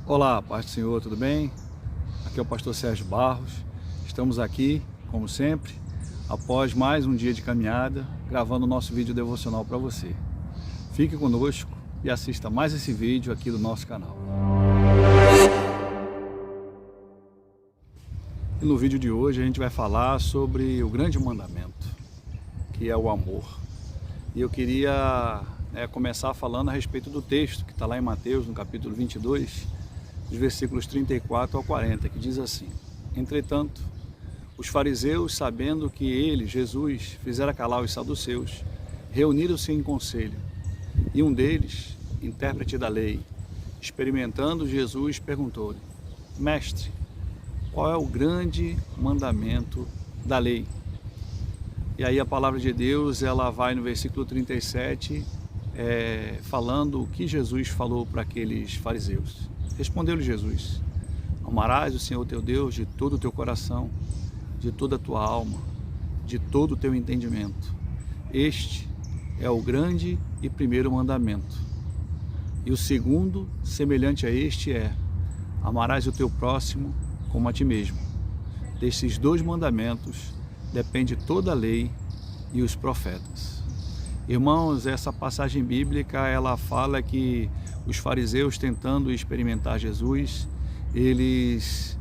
Olá, paz do Senhor, tudo bem? Aqui é o pastor Sérgio Barros. Estamos aqui, como sempre, após mais um dia de caminhada, gravando o nosso vídeo devocional para você. Fique conosco e assista mais esse vídeo aqui do nosso canal. E no vídeo de hoje a gente vai falar sobre o grande mandamento, que é o amor. E eu queria começar falando a respeito do texto que está lá em Mateus, no capítulo 22, dos versículos 34 ao 40, que diz assim: Entretanto, os fariseus, sabendo que ele, Jesus, fizera calar os saduceus, reuniram-se em conselho. E um deles, intérprete da lei, experimentando Jesus, perguntou-lhe: Mestre, qual é o grande mandamento da lei? E aí a palavra de Deus, ela vai no versículo 37, falando o que Jesus falou para aqueles fariseus. Respondeu-lhe Jesus: Amarás o Senhor teu Deus de todo o teu coração, de toda a tua alma, de todo o teu entendimento. Este é o grande e primeiro mandamento. E o segundo, semelhante a este, é: amarás o teu próximo como a ti mesmo. Destes dois mandamentos depende toda a lei e os profetas. Irmãos, essa passagem bíblica, ela fala que os fariseus, tentando experimentar Jesus, eles,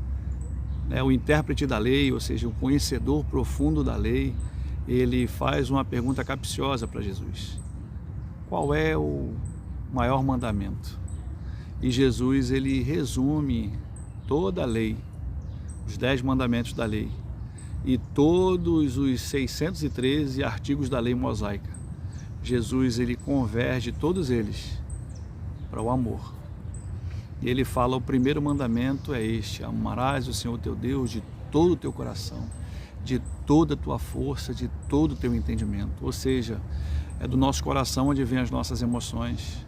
o intérprete da lei, ou seja, o conhecedor profundo da lei, ele faz uma pergunta capciosa para Jesus: qual é o maior mandamento? E Jesus, ele resume toda a lei, os 10 mandamentos da lei e todos os 613 artigos da lei mosaica. Jesus, ele converge todos eles para o amor. E ele fala: o primeiro mandamento é este: amarás o Senhor teu Deus de todo o teu coração, de toda a tua força, de todo o teu entendimento. Ou seja, é do nosso coração onde vêm as nossas emoções,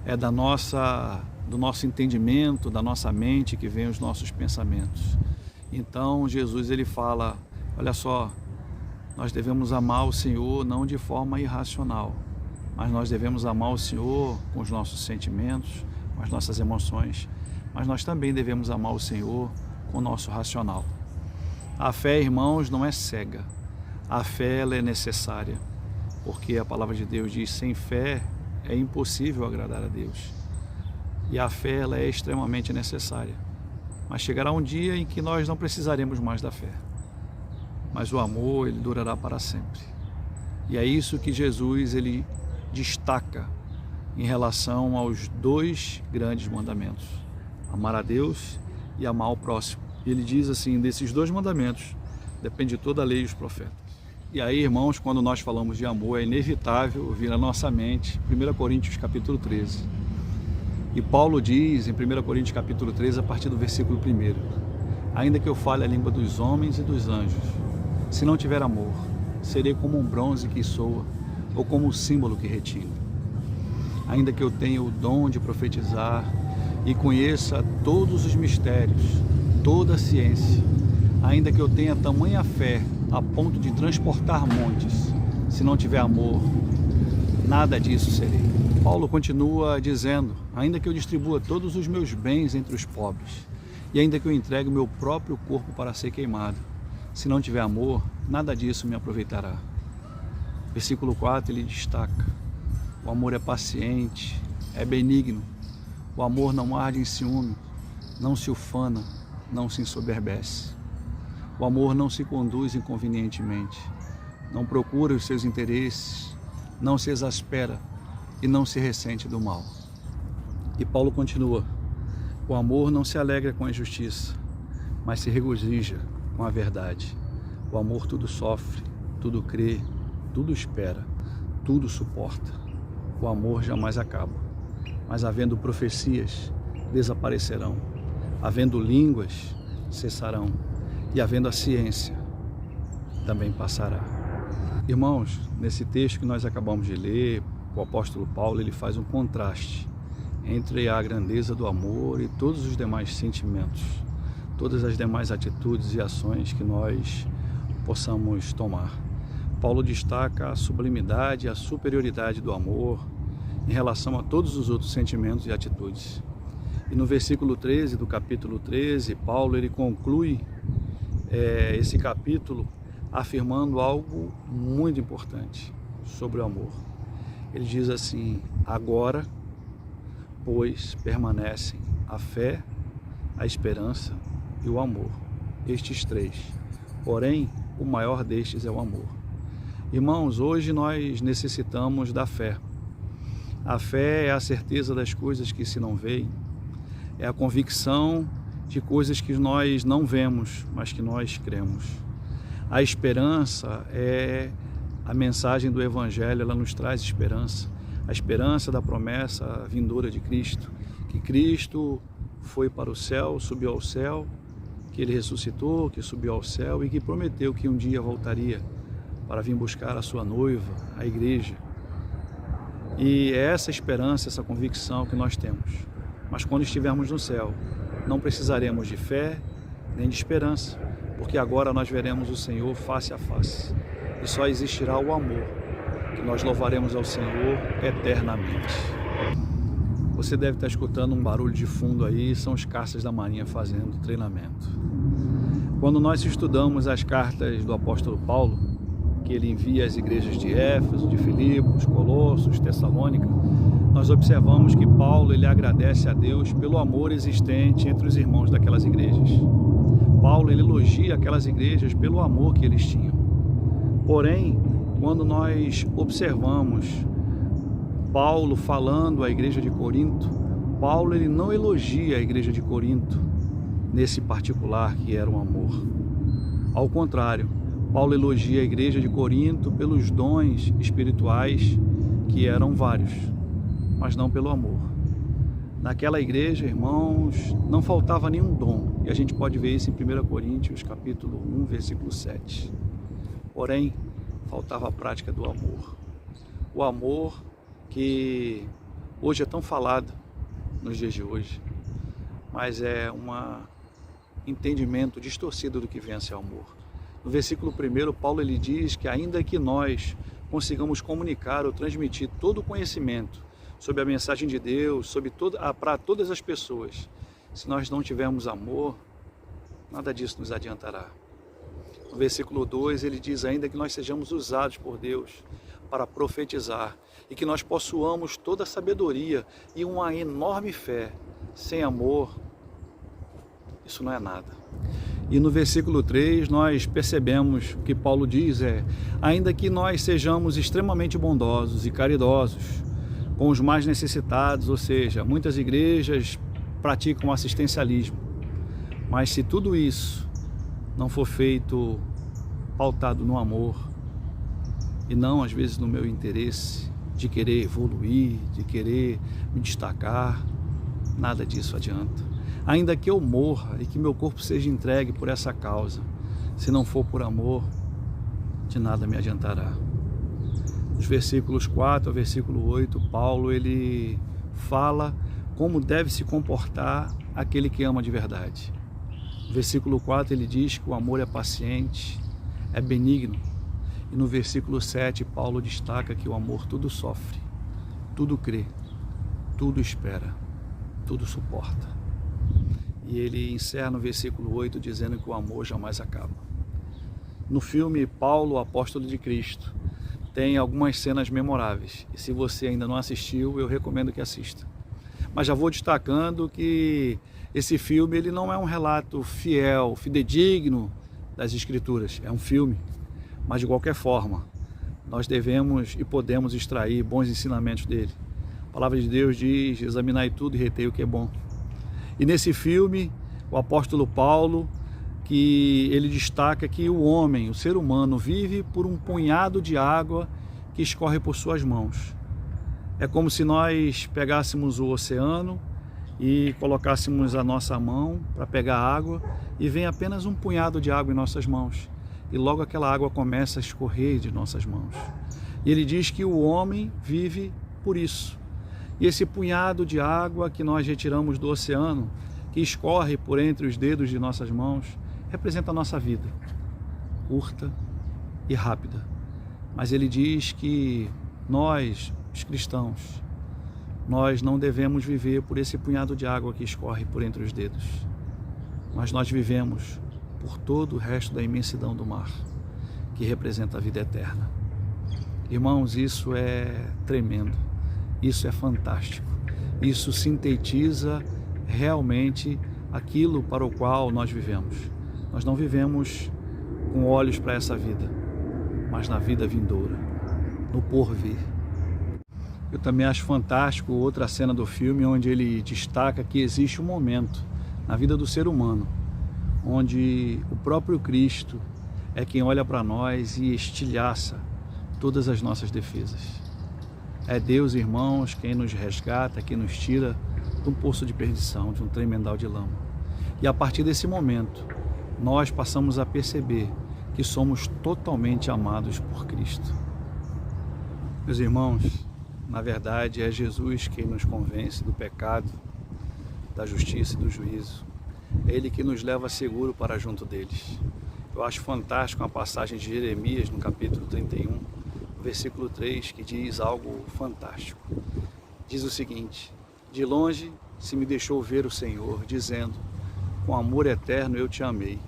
é do nosso entendimento, da nossa mente que vêm os nossos pensamentos. Então Jesus, ele fala: olha só, nós devemos amar o Senhor não de forma irracional, mas nós devemos amar o Senhor com os nossos sentimentos, com as nossas emoções, mas nós também devemos amar o Senhor com o nosso racional. A fé, irmãos, não é cega. A fé, ela é necessária, porque a palavra de Deus diz: sem fé é impossível agradar a Deus. E a fé, ela é extremamente necessária. Mas chegará um dia em que nós não precisaremos mais da fé. Mas o amor, ele durará para sempre. E é isso que Jesus, ele destaca em relação aos dois grandes mandamentos: amar a Deus e amar ao próximo. Ele diz assim: desses dois mandamentos depende toda a lei e os profetas. E aí, irmãos, quando nós falamos de amor, é inevitável vir à nossa mente 1 Coríntios capítulo 13. E Paulo diz em 1 Coríntios capítulo 13, a partir do versículo 1: ainda que eu fale a língua dos homens e dos anjos, se não tiver amor, serei como um bronze que soa, ou como um símbolo que retina. Ainda que eu tenha o dom de profetizar e conheça todos os mistérios, toda a ciência, ainda que eu tenha tamanha fé a ponto de transportar montes, se não tiver amor, nada disso serei. Paulo continua dizendo: ainda que eu distribua todos os meus bens entre os pobres, e ainda que eu entregue o meu próprio corpo para ser queimado, se não tiver amor, nada disso me aproveitará. Versículo 4, ele destaca: o amor é paciente, é benigno, o amor não arde em ciúme, não se ufana, não se ensoberbece. O amor não se conduz inconvenientemente, não procura os seus interesses, não se exaspera e não se ressente do mal. E Paulo continua: o amor não se alegra com a injustiça, mas se regozija com a verdade. O amor tudo sofre, tudo crê, tudo espera, tudo suporta. O amor jamais acaba. Mas havendo profecias, desaparecerão. Havendo línguas, cessarão. E havendo a ciência, também passará. Irmãos, nesse texto que nós acabamos de ler, o apóstolo Paulo, ele faz um contraste entre a grandeza do amor e todos os demais sentimentos, todas as demais atitudes e ações que nós possamos tomar. Paulo destaca a sublimidade e a superioridade do amor em relação a todos os outros sentimentos e atitudes. E no versículo 13 do capítulo 13, Paulo ele conclui esse capítulo afirmando algo muito importante sobre o amor. Ele diz assim: agora, pois, permanecem a fé, a esperança e o amor, estes três. Porém, o maior destes é o amor. Irmãos, hoje nós necessitamos da fé. A fé é a certeza das coisas que se não veem, é a convicção de coisas que nós não vemos, mas que nós cremos. A esperança é a mensagem do Evangelho, ela nos traz esperança. A esperança da promessa vindoura de Cristo, que Cristo foi para o céu, subiu ao céu, que Ele ressuscitou, que subiu ao céu e que prometeu que um dia voltaria para vir buscar a sua noiva, a igreja. E é essa esperança, essa convicção que nós temos. Mas quando estivermos no céu, não precisaremos de fé nem de esperança, porque agora nós veremos o Senhor face a face. E só existirá o amor, que nós louvaremos ao Senhor eternamente. Você deve estar escutando um barulho de fundo aí, são os caças da Marinha fazendo treinamento. Quando nós estudamos as cartas do apóstolo Paulo, que ele envia às igrejas de Éfeso, de Filipos, Colossos, Tessalônica, nós observamos que Paulo ele agradece a Deus pelo amor existente entre os irmãos daquelas igrejas. Paulo ele elogia aquelas igrejas pelo amor que eles tinham. Porém, quando nós observamos Paulo falando à igreja de Corinto, Paulo ele não elogia a igreja de Corinto nesse particular que era um amor. Ao contrário, Paulo elogia a igreja de Corinto pelos dons espirituais que eram vários, mas não pelo amor. Naquela igreja, irmãos, não faltava nenhum dom, e a gente pode ver isso em 1 Coríntios, capítulo 1, versículo 7. Porém, faltava a prática do amor. O amor que hoje é tão falado nos dias de hoje, mas é um entendimento distorcido do que vem a ser amor. No versículo 1, Paulo ele diz que ainda que nós consigamos comunicar ou transmitir todo o conhecimento sobre a mensagem de Deus, para todas as pessoas, se nós não tivermos amor, nada disso nos adiantará. No versículo 2 ele diz ainda que nós sejamos usados por Deus para profetizar e que nós possuamos toda a sabedoria e uma enorme fé. Sem amor, isso não é nada. E no versículo 3 nós percebemos o que Paulo diz ainda que nós sejamos extremamente bondosos e caridosos com os mais necessitados, ou seja, muitas igrejas praticam assistencialismo, mas se tudo isso não for feito pautado no amor e não às vezes no meu interesse de querer evoluir, de querer me destacar, nada disso adianta. Ainda que eu morra e que meu corpo seja entregue por essa causa, se não for por amor, de nada me adiantará. Nos versículos 4 ao versículo 8, Paulo ele fala como deve se comportar aquele que ama de verdade. No versículo 4 ele diz que o amor é paciente, é benigno. E no versículo 7 Paulo destaca que o amor tudo sofre, tudo crê, tudo espera, tudo suporta. E ele encerra no versículo 8 dizendo que o amor jamais acaba. No filme Paulo, o Apóstolo de Cristo, tem algumas cenas memoráveis. E se você ainda não assistiu, eu recomendo que assista. Mas já vou destacando que esse filme ele não é um relato fiel, fidedigno das Escrituras. É um filme, mas de qualquer forma, nós devemos e podemos extrair bons ensinamentos dele. A palavra de Deus diz: examinai tudo e retei o que é bom. E nesse filme, o apóstolo Paulo, que ele destaca que o homem, o ser humano, vive por um punhado de água que escorre por suas mãos. É como se nós pegássemos o oceano e colocássemos a nossa mão para pegar água e vem apenas um punhado de água em nossas mãos. E logo aquela água começa a escorrer de nossas mãos. E ele diz que o homem vive por isso. E esse punhado de água que nós retiramos do oceano, que escorre por entre os dedos de nossas mãos, representa a nossa vida, curta e rápida. Mas ele diz que nós, os cristãos, nós não devemos viver por esse punhado de água que escorre por entre os dedos, mas nós vivemos por todo o resto da imensidão do mar, que representa a vida eterna. Irmãos, isso é tremendo, isso é fantástico, isso sintetiza realmente aquilo para o qual nós vivemos. Nós não vivemos com olhos para essa vida, mas na vida vindoura, no porvir. Eu também acho fantástico outra cena do filme onde ele destaca que existe um momento na vida do ser humano onde o próprio Cristo é quem olha para nós e estilhaça todas as nossas defesas. É Deus, irmãos, quem nos resgata, quem nos tira de um poço de perdição, de um tremendal de lama. E a partir desse momento, nós passamos a perceber que somos totalmente amados por Cristo. Meus irmãos, na verdade é Jesus quem nos convence do pecado, da justiça e do juízo. É Ele que nos leva seguro para junto deles. Eu acho fantástico uma passagem de Jeremias no capítulo 31, versículo 3, que diz algo fantástico. Diz o seguinte: de longe se me deixou ver o Senhor, dizendo, com amor eterno eu te amei,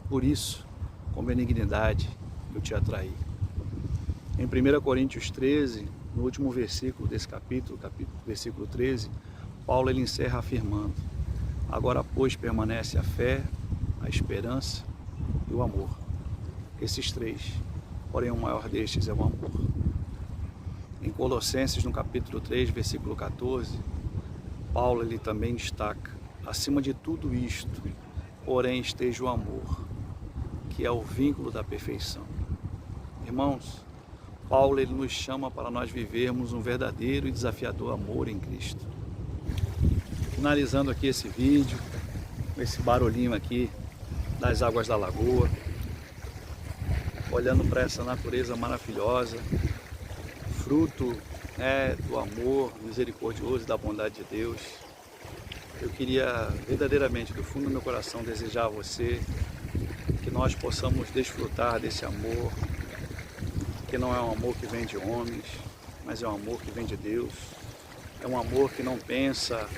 por isso, com benignidade eu te atraí. Em 1 Coríntios 13, no último versículo desse capítulo, versículo 13, Paulo ele encerra afirmando: agora, pois, permanece a fé, a esperança e o amor. Esses três, porém o maior destes é o amor. Em Colossenses, no capítulo 3, versículo 14, Paulo ele também destaca: acima de tudo isto, porém esteja o amor, que é o vínculo da perfeição. Irmãos, Paulo ele nos chama para nós vivermos um verdadeiro e desafiador amor em Cristo. Finalizando aqui esse vídeo, com esse barulhinho aqui das águas da lagoa, olhando para essa natureza maravilhosa, fruto do amor misericordioso e da bondade de Deus. Eu queria verdadeiramente, do fundo do meu coração, desejar a você que nós possamos desfrutar desse amor, que não é um amor que vem de homens, mas é um amor que vem de Deus. É um amor que não pensa,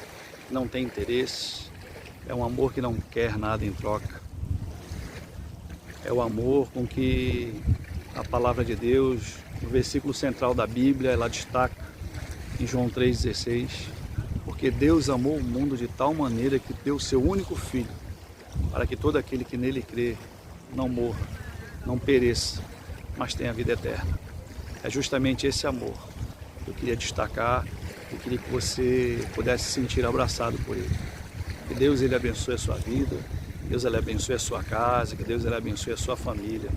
não tem interesse, é um amor que não quer nada em troca. É o amor com que a palavra de Deus, no versículo central da Bíblia, ela destaca em João 3,16, porque Deus amou o mundo de tal maneira que deu o seu único Filho, para que todo aquele que nele crê não morra, não pereça, mas tenha vida eterna. É justamente esse amor que eu queria destacar. Eu queria que você pudesse se sentir abraçado por Ele. Que Deus ele abençoe a sua vida, que Deus ele abençoe a sua casa, que Deus ele abençoe a sua família.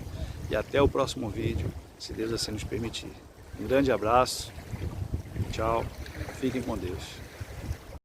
E até o próximo vídeo, se Deus assim nos permitir. Um grande abraço, tchau, fiquem com Deus.